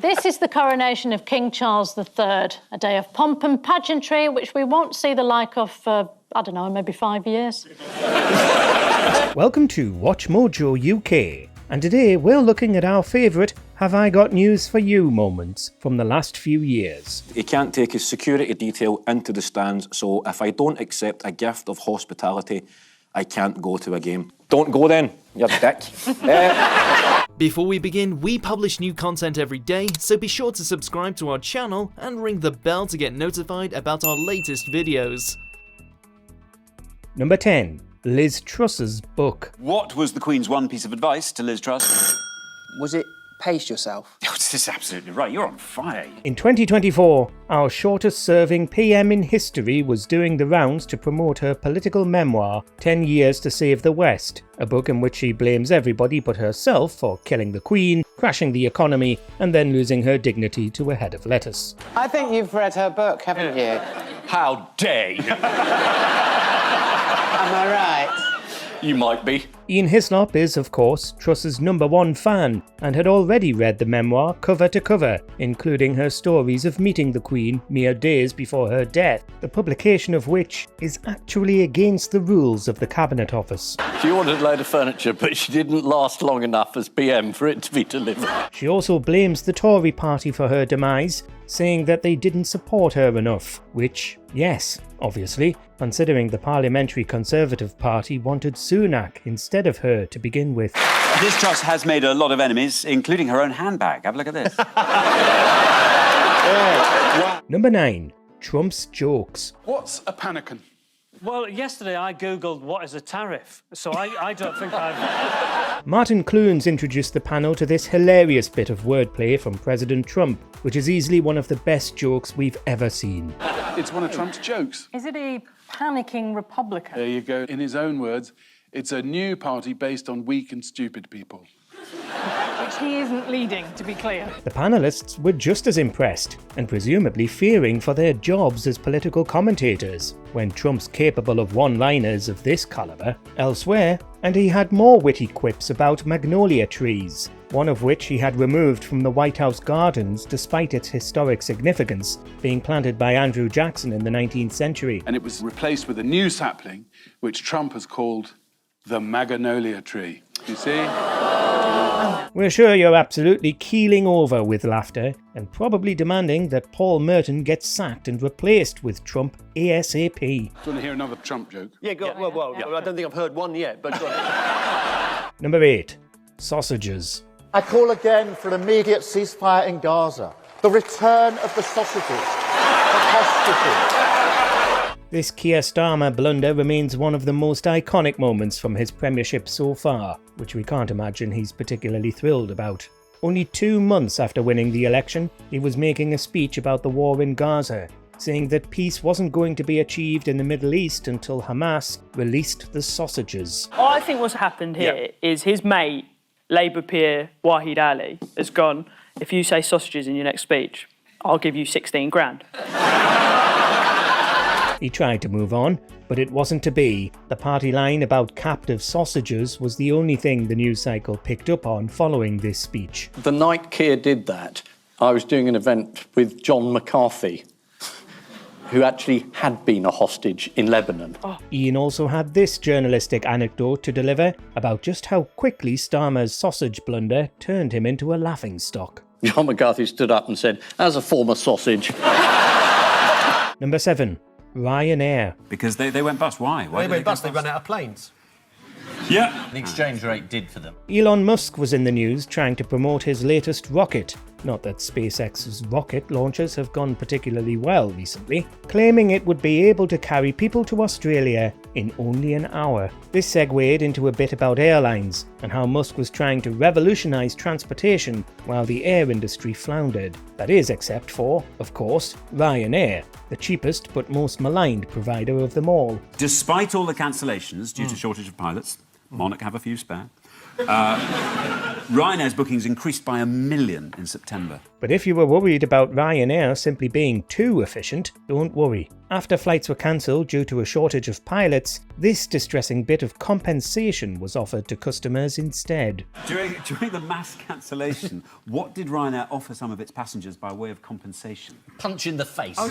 This is the coronation of King Charles III, a day of pomp and pageantry which we won't see the like of for, I don't know, maybe 5 years. Welcome to WatchMojo UK, and today we're looking at our favourite Have I Got News For You moments from the last few years. He can't take his security detail into the stands, so if I don't accept a gift of hospitality, I can't go to a game. Don't go then, you dick. Before we begin, we publish new content every day, so be sure to subscribe to our channel and ring the bell to get notified about our latest videos. Number 10. Liz Truss's book. What was the Queen's one piece of advice to Liz Truss? Was it pace yourself? Oh, this is absolutely right. You're on fire. In 2024, our shortest-serving PM in history was doing the rounds to promote her political memoir, 10 Years to Save the West, a book in which she blames everybody but herself for killing the Queen, crashing the economy, and then losing her dignity to a head of lettuce. I think you've read her book, haven't you? How dare you? Am I right? You might be. Ian Hislop is, of course, Truss's #1 fan and had already read the memoir cover to cover, including her stories of meeting the Queen mere days before her death, the publication of which is actually against the rules of the Cabinet Office. She ordered a load of furniture, but she didn't last long enough as PM for it to be delivered. She also blames the Tory party for her demise, saying that they didn't support her enough, which, yes, obviously, considering the Parliamentary Conservative Party wanted Sunak instead of her to begin with. Liz Truss has made a lot of enemies, including her own handbag. Have a look at this. Number 9. Trump's jokes. What's a pannikin? Well, yesterday I googled what is a tariff, so I don't think I've... Martin Clunes introduced the panel to this hilarious bit of wordplay from President Trump, which is easily one of the best jokes we've ever seen. It's one of Trump's jokes. Is it a panicking Republican? There you go. In his own words, it's a new party based on weak and stupid people. Which he isn't leading, to be clear. The panellists were just as impressed, and presumably fearing for their jobs as political commentators, when Trump's capable of one-liners of this calibre elsewhere, and he had more witty quips about magnolia trees, one of which he had removed from the White House gardens despite its historic significance, being planted by Andrew Jackson in the 19th century. And it was replaced with a new sapling, which Trump has called the magnolia tree. You see? We're sure you're absolutely keeling over with laughter and probably demanding that Paul Merton gets sacked and replaced with Trump ASAP. Do you want to hear another Trump joke? Yeah, well, I don't think I've heard one yet, but go on. Number 8. Sausages. I call again for an immediate ceasefire in Gaza. The return of the sausages. The hostages. This Keir Starmer blunder remains one of the most iconic moments from his premiership so far, which we can't imagine he's particularly thrilled about. Only 2 months after winning the election, he was making a speech about the war in Gaza, saying that peace wasn't going to be achieved in the Middle East until Hamas released the sausages. I think what's happened here is his mate, Labour peer Wahid Ali, has gone, if you say sausages in your next speech, I'll give you 16 grand. He tried to move on, but it wasn't to be. The party line about captive sausages was the only thing the news cycle picked up on following this speech. The night Keir did that, I was doing an event with John McCarthy, who actually had been a hostage in Lebanon. Ian also had this journalistic anecdote to deliver about just how quickly Starmer's sausage blunder turned him into a laughingstock. John McCarthy stood up and said, as a former sausage. Number 7. Ryanair. Because they went bust. Why? They went bust. They ran out of planes. Yeah. The exchange rate did for them. Elon Musk was in the news trying to promote his latest rocket. Not that SpaceX's rocket launches have gone particularly well recently, claiming it would be able to carry people to Australia in only an hour. This segued into a bit about airlines and how Musk was trying to revolutionise transportation while the air industry floundered. That is, except for, of course, Ryanair, the cheapest but most maligned provider of them all. Despite all the cancellations due to shortage of pilots, Monarch have a few spare. Ryanair's bookings increased by 1 million in September. But if you were worried about Ryanair simply being too efficient, don't worry. After flights were cancelled due to a shortage of pilots, this distressing bit of compensation was offered to customers instead. During the mass cancellation, what did Ryanair offer some of its passengers by way of compensation? Punch in the face. I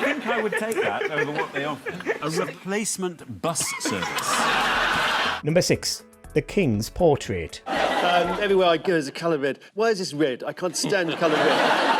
think I would take that over what they offered. A replacement bus service. Number 6. The King's Portrait. Everywhere I go is a colour red. Why is this red? I can't stand the colour red.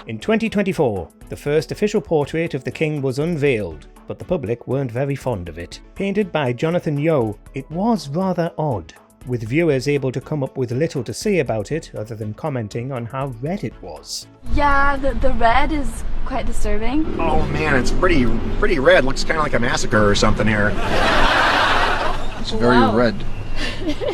In 2024, the first official portrait of the King was unveiled, but the public weren't very fond of it. Painted by Jonathan Yeo, it was rather odd, with viewers able to come up with little to say about it other than commenting on how red it was. Yeah, the red is quite disturbing. Oh man, it's pretty red. Looks kind of like a massacre or something here. It's very red.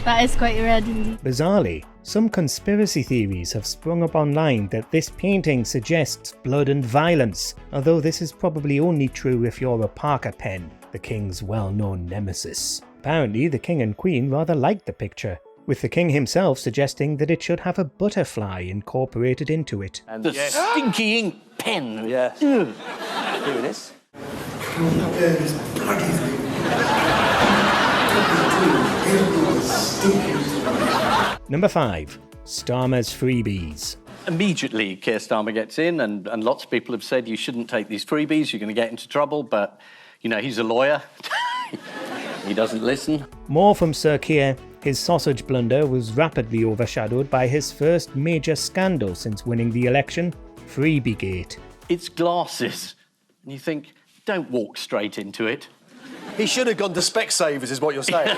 That is quite red indeed. Bizarrely, some conspiracy theories have sprung up online that this painting suggests blood and violence, although this is probably only true if you're a Parker pen, the King's well-known nemesis. Apparently, the King and Queen rather liked the picture, with the King himself suggesting that it should have a butterfly incorporated into it. And the stinky ink pen. Yeah. Here it is. Number 5. Starmer's freebies. Immediately, Keir Starmer gets in, and lots of people have said you shouldn't take these freebies, you're going to get into trouble, but, you know, he's a lawyer. He doesn't listen. More from Sir Keir. His sausage blunder was rapidly overshadowed by his first major scandal since winning the election, Freebiegate. It's glasses. And you think, don't walk straight into it. He should have gone to Specsavers, is what you're saying.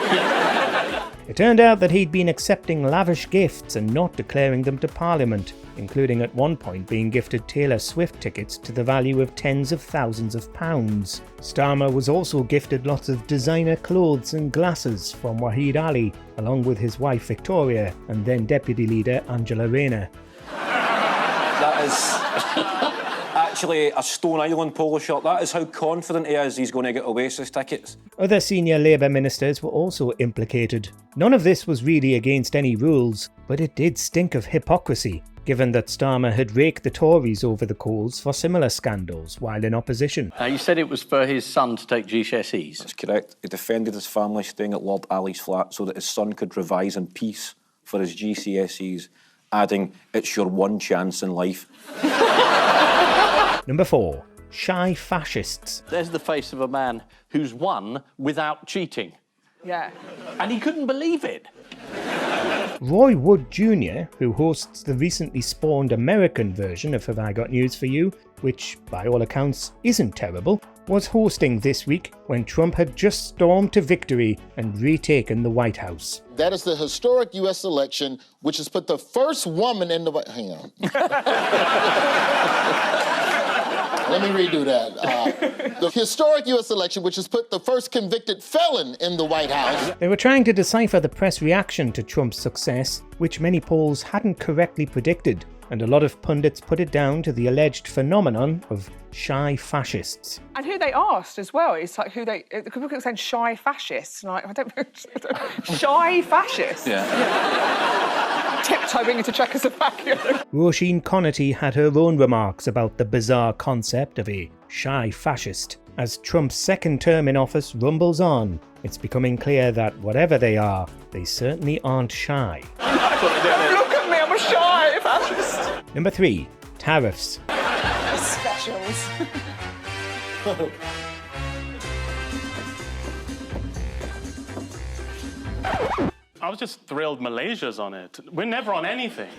It turned out that he'd been accepting lavish gifts and not declaring them to Parliament, including at one point being gifted Taylor Swift tickets to the value of tens of thousands of pounds. Starmer was also gifted lots of designer clothes and glasses from Wahid Ali, along with his wife Victoria and then Deputy Leader Angela Rayner. That is actually a Stone Island polo shirt. That is how confident he is he's going to get Oasis tickets. Other senior Labour ministers were also implicated. None of this was really against any rules, but it did stink of hypocrisy, given that Starmer had raked the Tories over the coals for similar scandals while in opposition. You said it was for his son to take GCSEs. That's correct. He defended his family staying at Lord Ali's flat so that his son could revise in peace for his GCSEs, adding, "It's your one chance in life." Number 4. Shy fascists. There's the face of a man who's won without cheating. Yeah. And he couldn't believe it. Roy Wood Jr., who hosts the recently spawned American version of Have I Got News For You, which, by all accounts, isn't terrible, was hosting this week when Trump had just stormed to victory and retaken the White House. That is the historic U.S. election, which has put the first woman in the White House. Hang on. Let me redo that. The historic U.S. election, which has put the first convicted felon in the White House. They were trying to decipher the press reaction to Trump's success, which many polls hadn't correctly predicted, and a lot of pundits put it down to the alleged phenomenon of shy fascists. And who they asked as well, it's like who they... People keep saying shy fascists, and I don't know... Shy fascists? Yeah. Tiptoeing into Czechoslovakia. Roisin Connaughty had her own remarks about the bizarre concept of a shy fascist. As Trump's second term in office rumbles on, it's becoming clear that whatever they are, they certainly aren't shy. Look at me, I'm a shy fascist. Number 3. Tariffs. Specials. I was just thrilled Malaysia's on it. We're never on anything.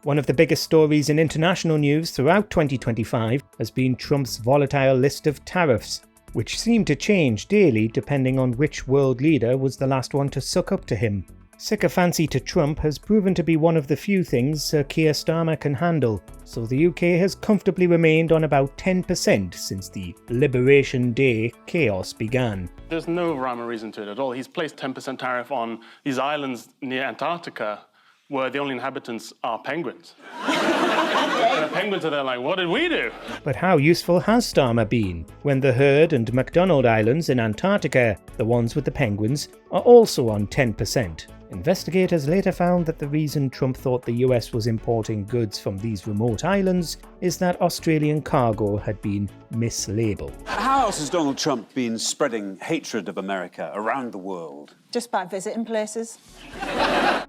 One of the biggest stories in international news throughout 2025 has been Trump's volatile list of tariffs, which seem to change daily depending on which world leader was the last one to suck up to him. Sycophancy to Trump has proven to be one of the few things Sir Keir Starmer can handle, so the UK has comfortably remained on about 10% since the Liberation Day chaos began. There's no rhyme or reason to it at all. He's placed 10% tariff on these islands near Antarctica where the only inhabitants are penguins. And the penguins are there like, what did we do? But how useful has Starmer been when the Heard and McDonald Islands in Antarctica, the ones with the penguins, are also on 10%? Investigators later found that the reason Trump thought the US was importing goods from these remote islands is that Australian cargo had been mislabeled. How else has Donald Trump been spreading hatred of America around the world? Just by visiting places.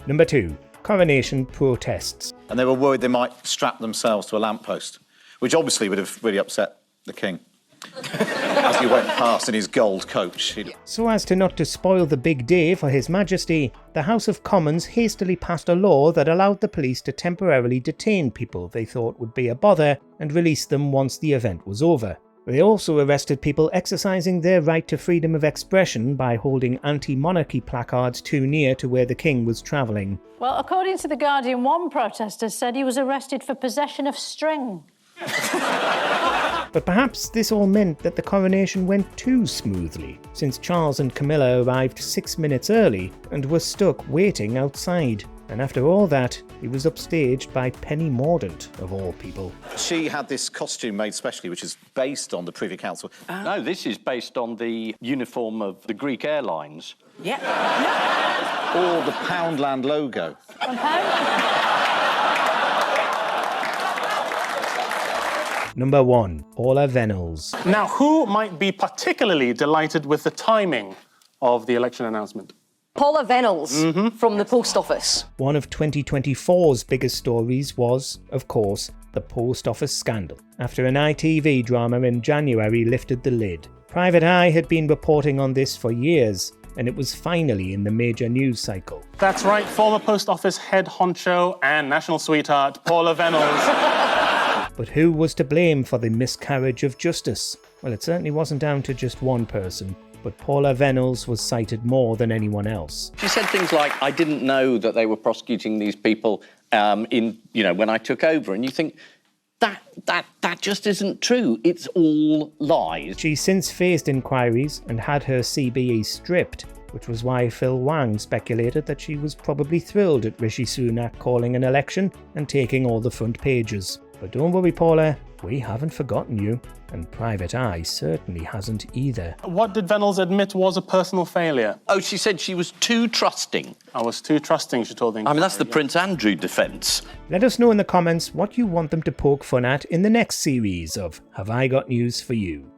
Number 2. Coronation protests. And they were worried they might strap themselves to a lamppost, which obviously would have really upset the king. As he went past in his gold coach. So as to not to spoil the big day for His Majesty, the House of Commons hastily passed a law that allowed the police to temporarily detain people they thought would be a bother and release them once the event was over. They also arrested people exercising their right to freedom of expression by holding anti-monarchy placards too near to where the king was travelling. Well, according to The Guardian, one protester said he was arrested for possession of string. But perhaps this all meant that the coronation went too smoothly, since Charles and Camilla arrived 6 minutes early and were stuck waiting outside. And after all that, he was upstaged by Penny Mordaunt, of all people. She had this costume made specially, which is based on the Privy Council. No, this is based on the uniform of the Greek airlines. Yeah. Or the Poundland logo. From Poundland. Number 1. Paula Vennells. Now, who might be particularly delighted with the timing of the election announcement? Paula Vennells from the Post Office. One of 2024's biggest stories was, of course, the Post Office scandal, after an ITV drama in January lifted the lid. Private Eye had been reporting on this for years, and it was finally in the major news cycle. That's right, former Post Office head honcho and national sweetheart Paula Vennells. But who was to blame for the miscarriage of justice? Well, it certainly wasn't down to just one person, but Paula Vennells was cited more than anyone else. She said things like, I didn't know that they were prosecuting these people when I took over. And you think, that just isn't true. It's all lies. She's since faced inquiries and had her CBE stripped, which was why Phil Wang speculated that she was probably thrilled at Rishi Sunak calling an election and taking all the front pages. But don't worry, Paula, we haven't forgotten you, and Private Eye certainly hasn't either. What did Vennells admit was a personal failure? Oh, she said she was too trusting. I was too trusting, she told the I mean, that's the Prince Andrew defence. Let us know in the comments what you want them to poke fun at in the next series of Have I Got News For You?